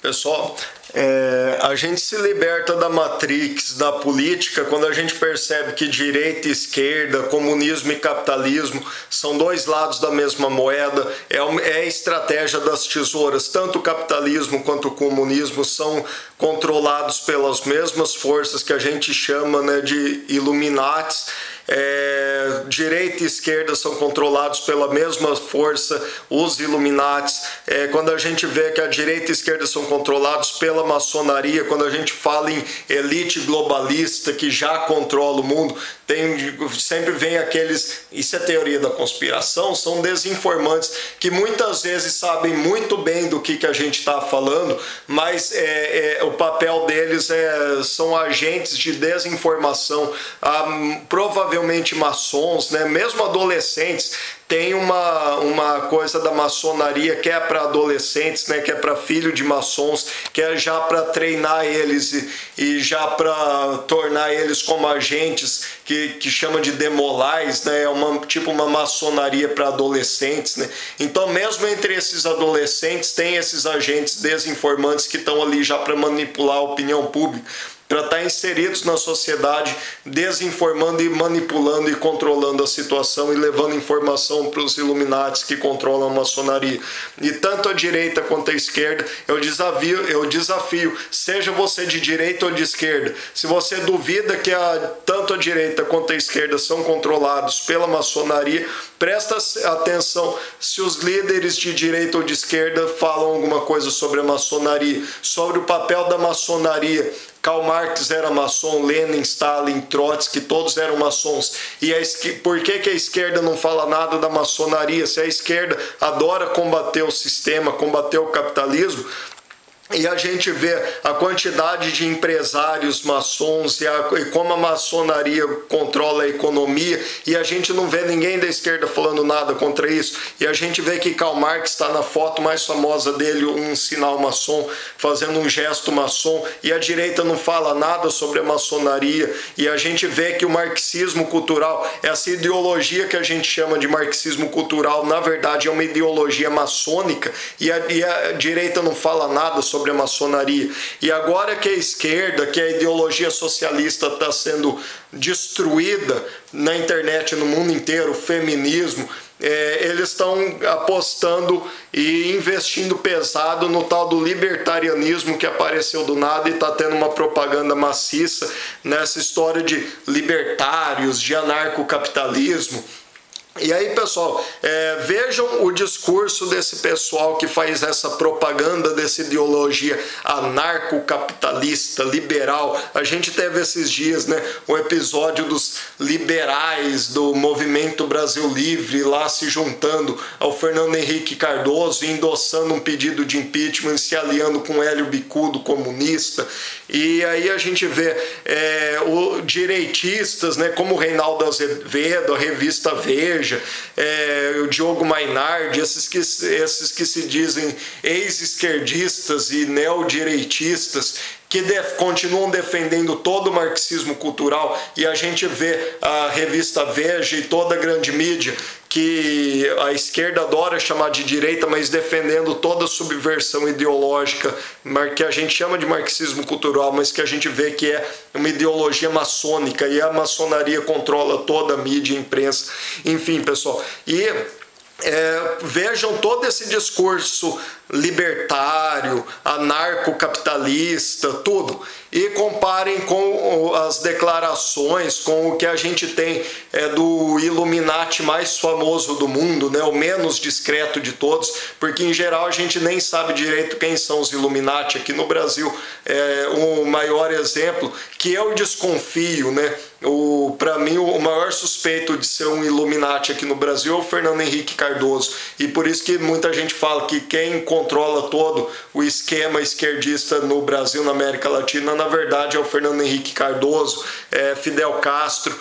Pessoal, a gente se liberta da matrix da política quando a gente percebe que direita e esquerda, comunismo e capitalismo são dois lados da mesma moeda, é a estratégia das tesouras. Tanto o capitalismo quanto o comunismo são controlados pelas mesmas forças que a gente chama, né, de Illuminatis. Direita e esquerda são controlados pela mesma força, os Illuminatis. Quando a gente vê que a direita e a esquerda são controlados pela maçonaria, quando a gente fala em elite globalista que já controla o mundo, sempre vem aqueles, isso é teoria da conspiração, são desinformantes que muitas vezes sabem muito bem do que a gente está falando, mas o papel deles são agentes de desinformação, provavelmente maçons, né? Mesmo adolescentes. Tem uma coisa da maçonaria que é para adolescentes, né, que é para filho de maçons, que é já para treinar eles e já para tornar eles como agentes que chama de demolais, né, tipo uma maçonaria para adolescentes, né? Então mesmo entre esses adolescentes tem esses agentes desinformantes que estão ali já para manipular a opinião pública, para estar inseridos na sociedade, desinformando e manipulando e controlando a situação e levando informação para os Illuminatis que controlam a maçonaria. E tanto a direita quanto a esquerda, eu desafio, seja você de direita ou de esquerda, se você duvida que tanto a direita quanto a esquerda são controlados pela maçonaria, presta atenção se os líderes de direita ou de esquerda falam alguma coisa sobre a maçonaria, sobre o papel da maçonaria. Karl Marx era maçom, Lenin, Stalin, Trotsky, todos eram maçons. E por que a esquerda não fala nada da maçonaria? Se a esquerda adora combater o sistema, combater o capitalismo, e a gente vê a quantidade de empresários maçons e como a maçonaria controla a economia, e a gente não vê ninguém da esquerda falando nada contra isso. E a gente vê que Karl Marx está na foto mais famosa dele, um sinal maçom, fazendo um gesto maçom, e a direita não fala nada sobre a maçonaria. E a gente vê que o marxismo cultural, essa ideologia que a gente chama de marxismo cultural, na verdade é uma ideologia maçônica, e a direita não fala nada sobre a maçonaria. E agora que a esquerda, que a ideologia socialista está sendo destruída na internet, no mundo inteiro, o feminismo, eles estão apostando e investindo pesado no tal do libertarianismo que apareceu do nada e está tendo uma propaganda maciça nessa história de libertários, de anarcocapitalismo. E aí, pessoal, vejam o discurso desse pessoal que faz essa propaganda dessa ideologia anarcocapitalista, liberal. A gente teve esses dias, né, um episódio dos liberais do Movimento Brasil Livre lá se juntando ao Fernando Henrique Cardoso e endossando um pedido de impeachment, se aliando com Hélio Bicudo, comunista. E aí a gente vê direitistas, né, como o Reinaldo Azevedo, a revista Veja, o Diogo Mainardi, esses que se dizem ex-esquerdistas e neodireitistas, que continuam defendendo todo o marxismo cultural, e a gente vê a revista Veja e toda a grande mídia que a esquerda adora chamar de direita, mas defendendo toda a subversão ideológica, que a gente chama de marxismo cultural, mas que a gente vê que é uma ideologia maçônica, e a maçonaria controla toda a mídia e imprensa. Enfim, pessoal, vejam todo esse discurso libertário, anarcocapitalista, tudo, e comparem com as declarações, com o que a gente tem do Illuminati mais famoso do mundo, né, o menos discreto de todos, porque em geral a gente nem sabe direito quem são os Illuminati. Aqui no Brasil, o maior exemplo, que eu desconfio, né, para mim o maior suspeito de ser um Illuminati aqui no Brasil é o Fernando Henrique Cardoso, e por isso que muita gente fala que quem controla todo o esquema esquerdista no Brasil, na América Latina, na verdade é o Fernando Henrique Cardoso, Fidel Castro.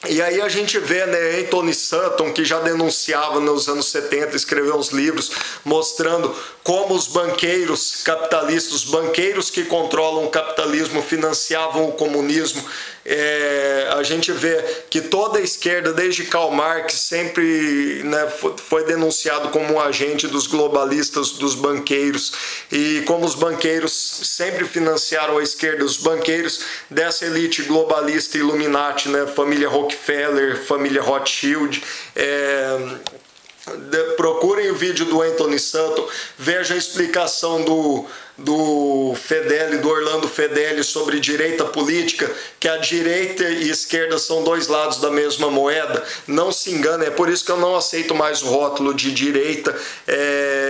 E aí a gente vê, né, Anthony Sutton, que já denunciava nos anos 70, escreveu uns livros mostrando como os banqueiros capitalistas, os banqueiros que controlam o capitalismo, financiavam o comunismo, A gente vê que toda a esquerda, desde Karl Marx, sempre, né, foi denunciado como um agente dos globalistas, dos banqueiros, e como os banqueiros sempre financiaram a esquerda, os banqueiros dessa elite globalista Illuminati, né, família Rockefeller, família Rothschild. Procurem o vídeo do Anthony Santo, vejam a explicação do Fedeli, do Orlando Fedeli, sobre direita política, que a direita e a esquerda são dois lados da mesma moeda. Não se engane, é por isso que eu não aceito mais o rótulo de direita.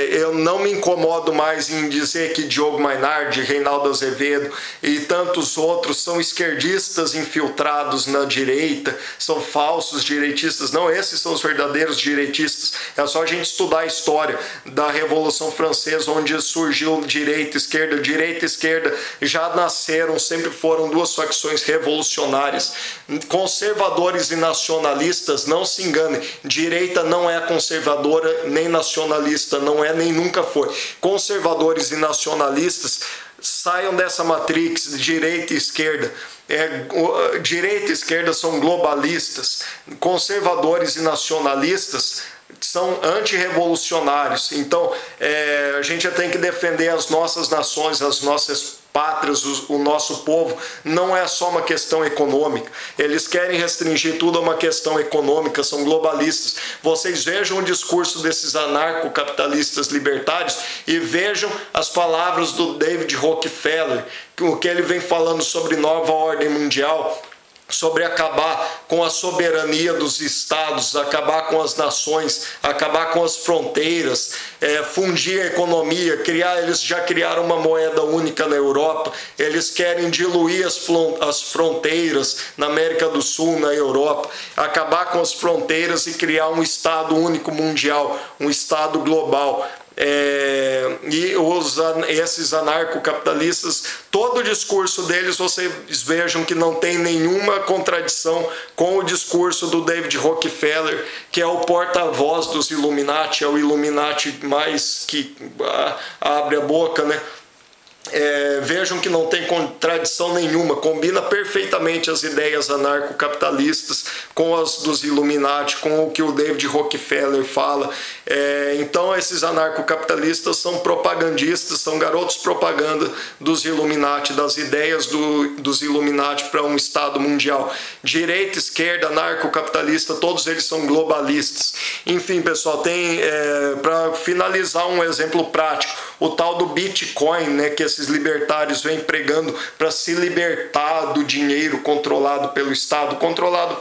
Eu não me incomodo mais em dizer que Diogo Mainardi, Reinaldo Azevedo e tantos outros são esquerdistas infiltrados na direita, são falsos direitistas. Não, esses são os verdadeiros direitistas. É só a gente estudar a história da Revolução Francesa, onde surgiu direita e esquerda já nasceram, sempre foram duas facções revolucionárias. Conservadores e nacionalistas, não se enganem, direita não é conservadora nem nacionalista, não é nem nunca foi. Conservadores e nacionalistas, saiam dessa matrix de direita e esquerda. Direita e esquerda são globalistas, conservadores e nacionalistas são antirrevolucionários. Então a gente tem que defender as nossas nações, as nossas pátrias, o nosso povo. Não é só uma questão econômica. Eles querem restringir tudo a uma questão econômica, são globalistas. Vocês vejam o discurso desses anarcocapitalistas libertários e vejam as palavras do David Rockefeller, o que ele vem falando sobre nova ordem mundial, sobre acabar com a soberania dos estados, acabar com as nações, acabar com as fronteiras, fundir a economia, eles já criaram uma moeda única na Europa, eles querem diluir as fronteiras na América do Sul, na Europa, acabar com as fronteiras e criar um estado único mundial, um estado global. E esses anarcocapitalistas, todo o discurso deles, vocês vejam que não tem nenhuma contradição com o discurso do David Rockefeller, que é o porta-voz dos Illuminati, é o Illuminati mais que abre a boca, né? Vejam que não tem contradição nenhuma, combina perfeitamente as ideias anarcocapitalistas com as dos Illuminati, com o que o David Rockefeller fala. Então esses anarcocapitalistas são propagandistas, são garotos propaganda dos Illuminati, das ideias dos Illuminati para um Estado mundial. Direita, esquerda, anarcocapitalista, todos eles são globalistas. Enfim, pessoal, tem para finalizar um exemplo prático, o tal do Bitcoin, né, que esses libertários vêm pregando para se libertar do dinheiro controlado pelo Estado, controlado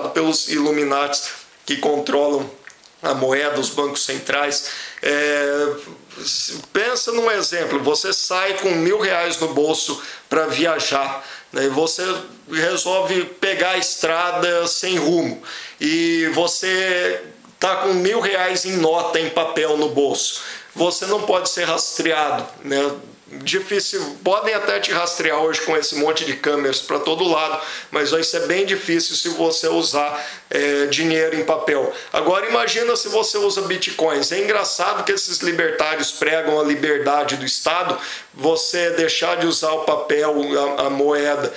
pelos Illuminati, que controlam a moeda, os bancos centrais. Pensa num exemplo, você sai com R$1.000 no bolso para viajar, né, e você resolve pegar a estrada sem rumo, e você está com R$1.000 em nota, em papel no bolso. Você não pode ser rastreado, né? Difícil, podem até te rastrear hoje com esse monte de câmeras para todo lado, mas vai ser bem difícil se você usar dinheiro em papel. Agora imagina se você usa bitcoins. É engraçado que esses libertários pregam a liberdade do Estado, você deixar de usar o papel, a moeda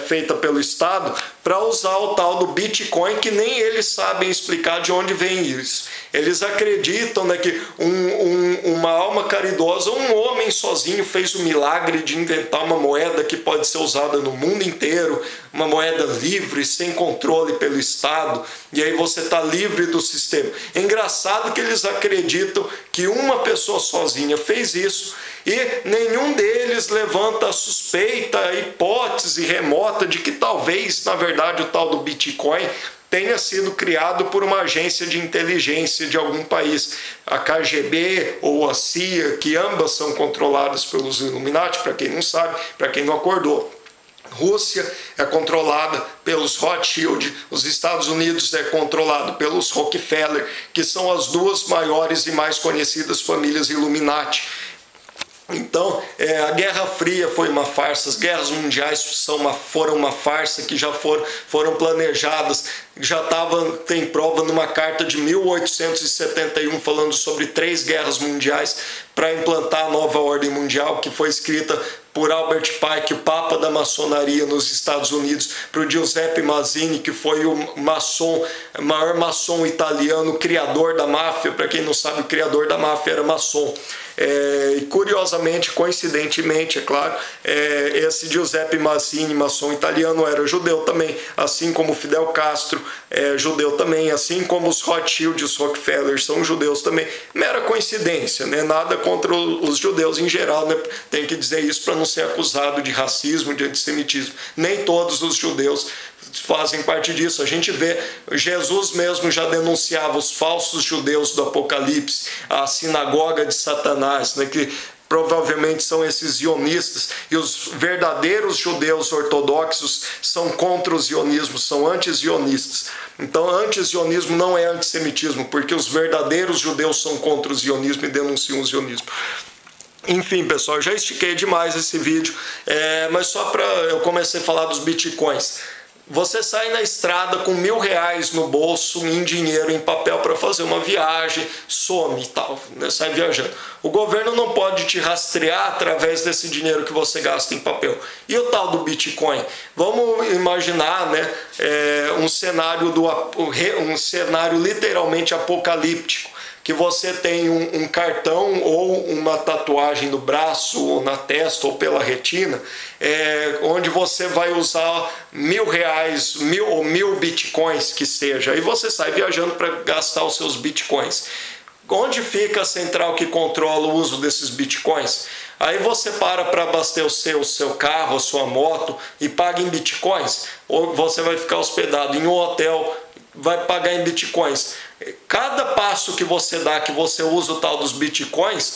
feita pelo Estado, para usar o tal do Bitcoin, que nem eles sabem explicar de onde vem isso. Eles acreditam, né, que uma alma caridosa, um homem sozinho fez o milagre de inventar uma moeda que pode ser usada no mundo inteiro, uma moeda livre, sem controle pelo Estado, e aí você está livre do sistema. É engraçado que eles acreditam que uma pessoa sozinha fez isso, e nenhum deles levanta a suspeita, a hipótese remota de que talvez, na verdade, o tal do Bitcoin tenha sido criado por uma agência de inteligência de algum país, a KGB ou a CIA, que ambas são controladas pelos Illuminati, para quem não sabe, para quem não acordou. Rússia é controlada pelos Rothschild, os Estados Unidos é controlado pelos Rockefeller, que são as duas maiores e mais conhecidas famílias Illuminati. Então, a Guerra Fria foi uma farsa, as guerras mundiais foram uma farsa que já foram planejadas, tem prova numa carta de 1871 falando sobre 3 guerras mundiais para implantar a nova ordem mundial, que foi escrita por Albert Pike, o Papa da maçonaria nos Estados Unidos, para o Giuseppe Mazzini, que foi o maior maçom italiano, criador da máfia. Para quem não sabe, o criador da máfia era maçom. E curiosamente, coincidentemente, é claro, esse Giuseppe Mazzini, maçom italiano, era judeu também, assim como Fidel Castro é judeu também, assim como os Rothschild, os Rockefeller são judeus também. Mera coincidência, né? Nada contra os judeus em geral, né? Tem que dizer isso para não ser acusado de racismo, de antissemitismo. Nem todos os judeus fazem parte disso. A gente vê, Jesus mesmo já denunciava os falsos judeus do Apocalipse, a sinagoga de Satanás, né, que provavelmente são esses zionistas, e os verdadeiros judeus ortodoxos são contra o zionismo, são anti-zionistas. Então, anti-zionismo não é antissemitismo, porque os verdadeiros judeus são contra o zionismo e denunciam o zionismo. Enfim, pessoal, já estiquei demais esse vídeo, mas só para eu comecei a falar dos bitcoins. Você sai na estrada com R$1.000 no bolso, em dinheiro, em papel, para fazer uma viagem, some e tal, né? Sai viajando. O governo não pode te rastrear através desse dinheiro que você gasta em papel. E o tal do Bitcoin? Vamos imaginar, né, um cenário literalmente apocalíptico, que você tem um cartão ou uma tatuagem no braço, ou na testa, ou pela retina, onde você vai usar R$1.000, 1.000 ou 1.000 bitcoins que seja, e você sai viajando para gastar os seus bitcoins. Onde fica a central que controla o uso desses bitcoins? Aí você para abastecer o seu carro, a sua moto, e paga em bitcoins, ou você vai ficar hospedado em um hotel, vai pagar em bitcoins. Cada passo que você dá, que você usa o tal dos bitcoins,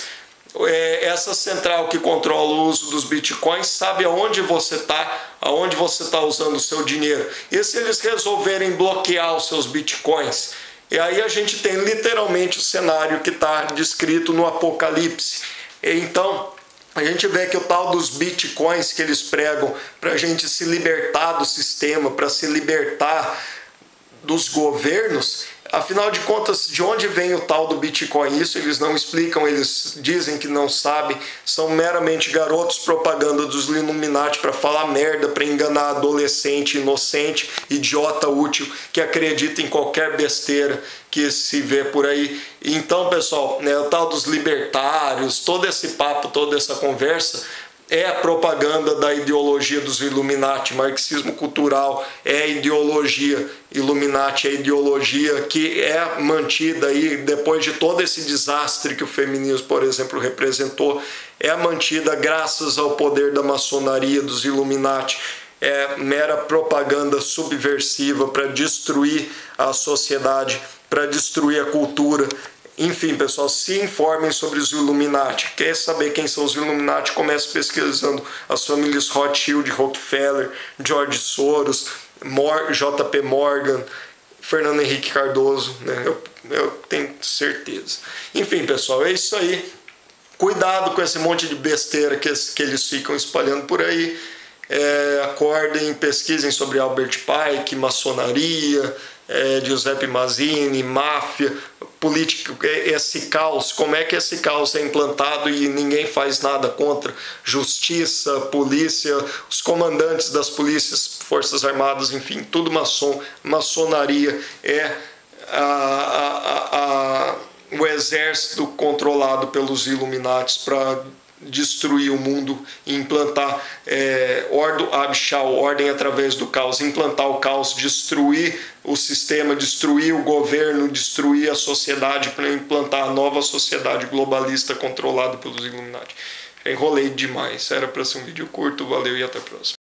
essa central que controla o uso dos bitcoins sabe aonde você está usando o seu dinheiro. E se eles resolverem bloquear os seus bitcoins? E aí a gente tem literalmente o cenário que está descrito no Apocalipse. Então, a gente vê que o tal dos bitcoins que eles pregam para a gente se libertar do sistema, para se libertar dos governos, afinal de contas, de onde vem o tal do Bitcoin? Isso eles não explicam, eles dizem que não sabem, são meramente garotos propaganda dos Illuminati para falar merda, para enganar adolescente, inocente, idiota útil, que acredita em qualquer besteira que se vê por aí. Então, pessoal, né, o tal dos libertários, todo esse papo, toda essa conversa, é a propaganda da ideologia dos Illuminati. Marxismo cultural é a ideologia Illuminati, é a ideologia que é mantida aí depois de todo esse desastre que o feminismo, por exemplo, representou, é mantida graças ao poder da maçonaria, dos Illuminati. É mera propaganda subversiva para destruir a sociedade, para destruir a cultura. Enfim, pessoal, se informem sobre os Illuminati. Quer saber quem são os Illuminati? Comece pesquisando as famílias Rothschild, Rockefeller, George Soros, JP Morgan, Fernando Henrique Cardoso, né? Eu tenho certeza. Enfim, pessoal, é isso aí. Cuidado com esse monte de besteira que eles ficam espalhando por aí. Acordem, pesquisem sobre Albert Pike, maçonaria, Giuseppe Mazzini, máfia, política, esse caos, como é que esse caos é implantado e ninguém faz nada contra? Justiça, polícia, os comandantes das polícias, forças armadas, enfim, tudo maçonaria é o exército controlado pelos Illuminati para destruir o mundo e implantar Ordo Ab Chao, ordem através do caos, implantar o caos, destruir o sistema, destruir o governo, destruir a sociedade para implantar a nova sociedade globalista controlada pelos Illuminati. Enrolei demais, era para ser um vídeo curto, valeu e até a próxima.